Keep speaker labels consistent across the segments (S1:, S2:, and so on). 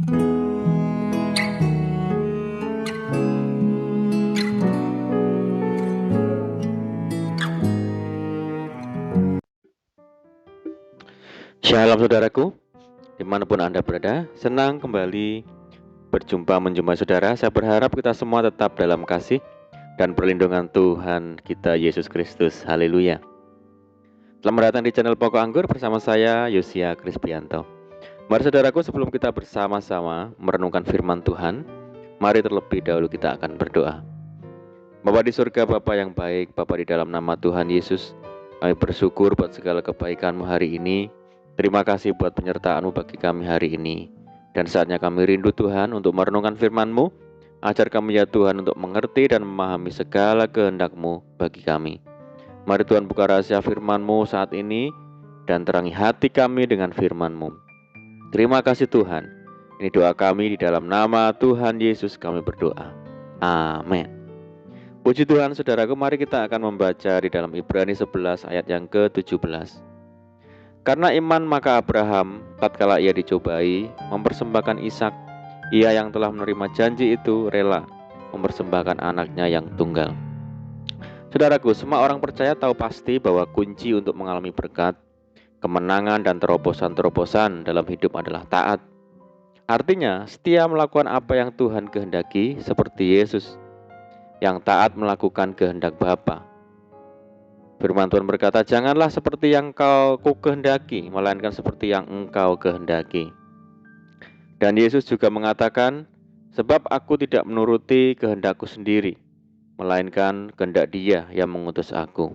S1: Shalom saudaraku, dimanapun Anda berada, senang kembali menjumpai saudara. Saya berharap kita semua tetap dalam kasih dan perlindungan Tuhan kita Yesus Kristus. Haleluya. Selamat datang di channel Pokok Anggur bersama saya, Yosia Krispianto. Mari saudaraku, sebelum kita bersama-sama merenungkan firman Tuhan, mari terlebih dahulu kita akan berdoa. Bapa di surga, Bapa yang baik, Bapa di dalam nama Tuhan Yesus, kami bersyukur buat segala kebaikan-Mu hari ini. Terima kasih buat penyertaan-Mu bagi kami hari ini. Dan saatnya kami rindu Tuhan untuk merenungkan firman-Mu. Ajar kami ya Tuhan untuk mengerti dan memahami segala kehendak-Mu bagi kami. Mari Tuhan buka rahasia firman-Mu saat ini dan terangi hati kami dengan firman-Mu. Terima kasih Tuhan. Ini doa kami di dalam nama Tuhan Yesus kami berdoa. Amin. Puji Tuhan saudaraku, mari kita akan membaca di dalam Ibrani 11 ayat yang ke-17. Karena iman maka Abraham tatkala ia dicobai mempersembahkan Ishak, ia yang telah menerima janji itu rela mempersembahkan anaknya yang tunggal. Saudaraku, semua orang percaya tahu pasti bahwa kunci untuk mengalami berkat, kemenangan dan terobosan-terobosan dalam hidup adalah taat. Artinya, setia melakukan apa yang Tuhan kehendaki seperti Yesus yang taat melakukan kehendak Bapa. Firman Tuhan berkata, janganlah seperti yang kau kehendaki, melainkan seperti yang engkau kehendaki. Dan Yesus juga mengatakan, sebab aku tidak menuruti kehendakku sendiri, melainkan kehendak Dia yang mengutus aku.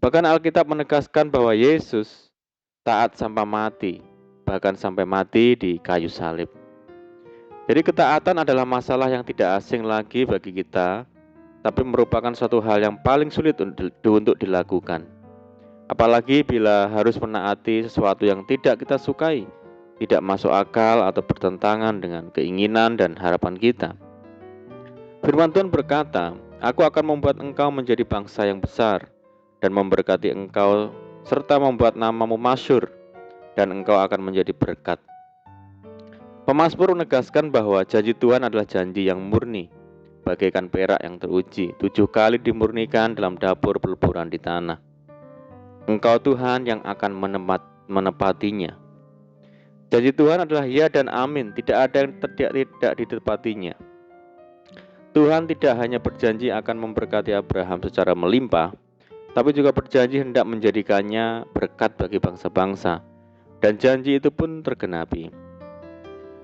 S1: Bahkan Alkitab menegaskan bahwa Yesus taat sampai mati, bahkan sampai mati di kayu salib. Jadi ketaatan adalah masalah yang tidak asing lagi bagi kita, tapi merupakan suatu hal yang paling sulit untuk dilakukan. Apalagi bila harus menaati sesuatu yang tidak kita sukai, tidak masuk akal atau bertentangan dengan keinginan dan harapan kita. Firman Tuhan berkata, aku akan membuat engkau menjadi bangsa yang besar dan memberkati engkau serta membuat namamu masyhur dan engkau akan menjadi berkat. Pemazmur menegaskan bahwa janji Tuhan adalah janji yang murni, bagaikan perak yang teruji, 7 kali dimurnikan dalam dapur peleburan di tanah. Engkau Tuhan yang akan menepatinya. Janji Tuhan adalah ya dan amin, tidak ada yang tidak ditepatinya. Tuhan tidak hanya berjanji akan memberkati Abraham secara melimpah, tapi juga berjanji hendak menjadikannya berkat bagi bangsa-bangsa, dan janji itu pun tergenapi.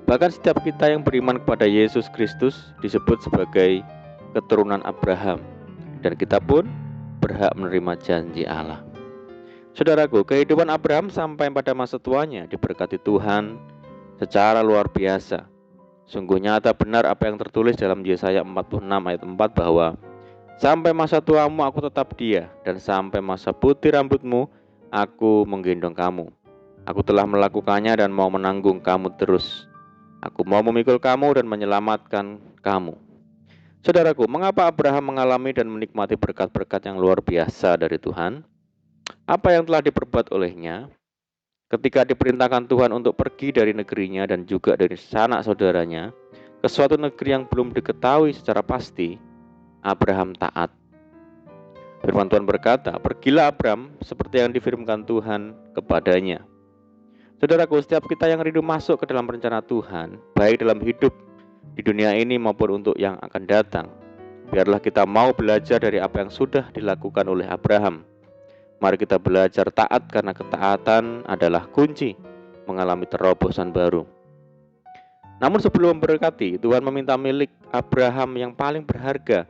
S1: Bahkan setiap kita yang beriman kepada Yesus Kristus disebut sebagai keturunan Abraham, dan kita pun berhak menerima janji Allah. Saudaraku, kehidupan Abraham sampai pada masa tuanya diberkati Tuhan secara luar biasa. Sungguh nyata benar apa yang tertulis dalam Yesaya 46 ayat 4 bahwa sampai masa tuamu aku tetap dia, dan sampai masa putih rambutmu aku menggendong kamu. Aku telah melakukannya dan mau menanggung kamu terus. Aku mau memikul kamu dan menyelamatkan kamu. Saudaraku, mengapa Abraham mengalami dan menikmati berkat-berkat yang luar biasa dari Tuhan? Apa yang telah diperbuat olehnya? Ketika diperintahkan Tuhan untuk pergi dari negerinya dan juga dari sanak saudaranya ke suatu negeri yang belum diketahui secara pasti, Abraham taat. Firman Tuhan berkata, pergilah Abraham seperti yang difirmankan Tuhan kepadanya. Saudaraku, setiap kita yang rindu masuk ke dalam rencana Tuhan, baik dalam hidup di dunia ini maupun untuk yang akan datang, biarlah kita mau belajar dari apa yang sudah dilakukan oleh Abraham. Mari kita belajar taat, karena ketaatan adalah kunci mengalami terobosan baru. Namun sebelum memberkati, Tuhan meminta milik Abraham yang paling berharga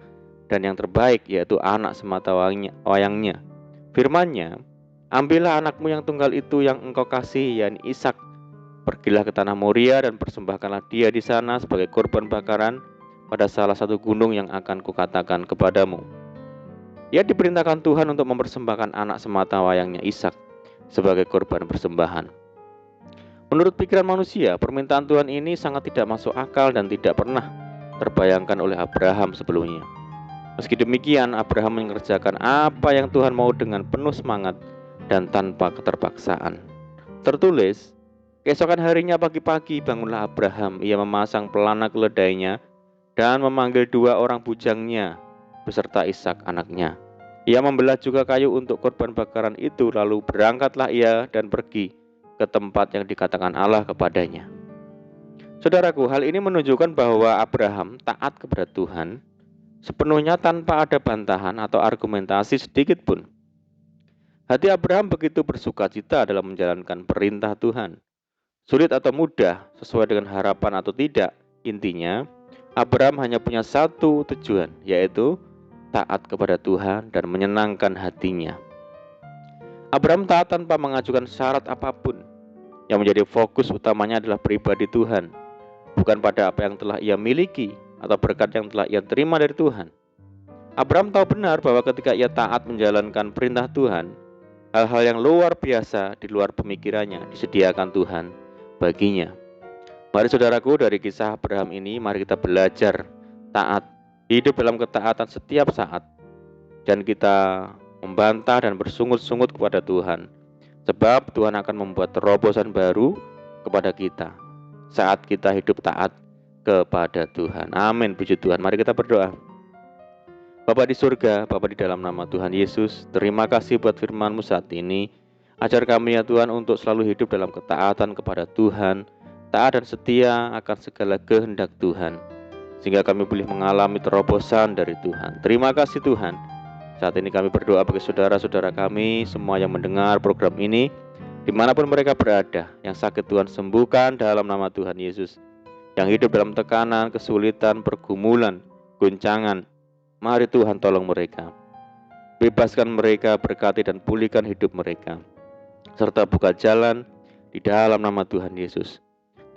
S1: dan yang terbaik, yaitu anak semata wayangnya. Firman-Nya, ambillah anakmu yang tunggal itu yang engkau kasih, yakni Ishak. Pergilah ke tanah Moria dan persembahkanlah dia di sana sebagai korban bakaran pada salah satu gunung yang akan kukatakan kepadamu. Ia diperintahkan Tuhan untuk mempersembahkan anak semata wayangnya Ishak sebagai korban persembahan. Menurut pikiran manusia, permintaan Tuhan ini sangat tidak masuk akal dan tidak pernah terbayangkan oleh Abraham sebelumnya. Meski demikian, Abraham mengerjakan apa yang Tuhan mau dengan penuh semangat dan tanpa keterpaksaan. Tertulis, Keesokan harinya pagi-pagi bangunlah Abraham. Ia memasang pelana keledainya dan memanggil 2 orang bujangnya beserta Ishak anaknya. Ia membelah juga kayu untuk korban bakaran itu, lalu berangkatlah ia dan pergi ke tempat yang dikatakan Allah kepadanya. Saudaraku, hal ini menunjukkan bahwa Abraham taat kepada Tuhan sepenuhnya tanpa ada bantahan atau argumentasi sedikit pun. Hati Abraham begitu bersukacita dalam menjalankan perintah Tuhan. Sulit atau mudah, sesuai dengan harapan atau tidak, intinya Abraham hanya punya satu tujuan, yaitu taat kepada Tuhan dan menyenangkan hatinya. Abraham taat tanpa mengajukan syarat apapun. Yang menjadi fokus utamanya adalah pribadi Tuhan, bukan pada apa yang telah ia miliki atau berkat yang telah ia terima dari Tuhan. Abraham tahu benar bahwa ketika ia taat menjalankan perintah Tuhan, hal-hal yang luar biasa di luar pemikirannya disediakan Tuhan baginya. Mari saudaraku, dari kisah Abraham ini mari kita belajar taat, hidup dalam ketaatan setiap saat, dan kita membantah dan bersungut-sungut kepada Tuhan, sebab Tuhan akan membuat terobosan baru kepada kita saat kita hidup taat kepada Tuhan. Amin, puji Tuhan. Mari kita berdoa. Bapa di surga, Bapa di dalam nama Tuhan Yesus, terima kasih buat firman-Mu saat ini. Ajar kami ya Tuhan untuk selalu hidup dalam ketaatan kepada Tuhan, taat dan setia akan segala kehendak Tuhan, sehingga kami boleh mengalami terobosan dari Tuhan. Terima kasih Tuhan. Saat ini kami berdoa bagi saudara-saudara kami, semua yang mendengar program ini, dimanapun mereka berada, yang sakit Tuhan sembuhkan dalam nama Tuhan Yesus. Yang hidup dalam tekanan, kesulitan, pergumulan, guncangan, mari Tuhan tolong mereka. Bebaskan mereka, berkati dan pulihkan hidup mereka, serta buka jalan di dalam nama Tuhan Yesus.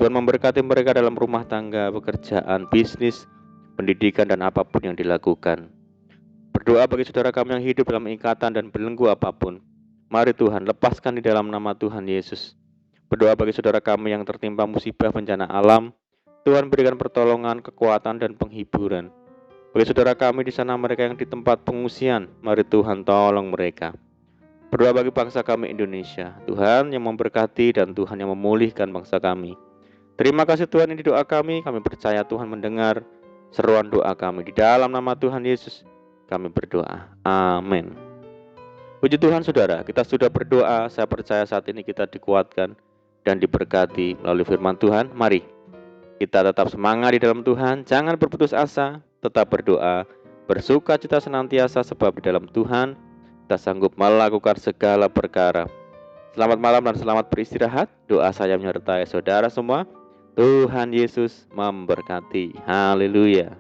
S1: Tuhan memberkati mereka dalam rumah tangga, pekerjaan, bisnis, pendidikan, dan apapun yang dilakukan. Berdoa bagi saudara kami yang hidup dalam ikatan dan belenggu apapun. Mari Tuhan lepaskan di dalam nama Tuhan Yesus. Berdoa bagi saudara kami yang tertimpa musibah bencana alam. Tuhan berikan pertolongan, kekuatan, dan penghiburan. Bagi saudara kami di sana mereka yang di tempat pengungsian, mari Tuhan tolong mereka. Berdoa bagi bangsa kami Indonesia, Tuhan yang memberkati dan Tuhan yang memulihkan bangsa kami. Terima kasih Tuhan, ini doa kami percaya Tuhan mendengar seruan doa kami. Di dalam nama Tuhan Yesus kami berdoa, amin. Puji Tuhan saudara, kita sudah berdoa. Saya percaya saat ini kita dikuatkan dan diberkati melalui firman Tuhan. Mari kita tetap semangat di dalam Tuhan, jangan berputus asa, tetap berdoa, bersukacita senantiasa, sebab di dalam Tuhan kita sanggup melakukan segala perkara. Selamat malam dan selamat beristirahat. Doa saya menyertai saudara semua. Tuhan Yesus memberkati. Haleluya.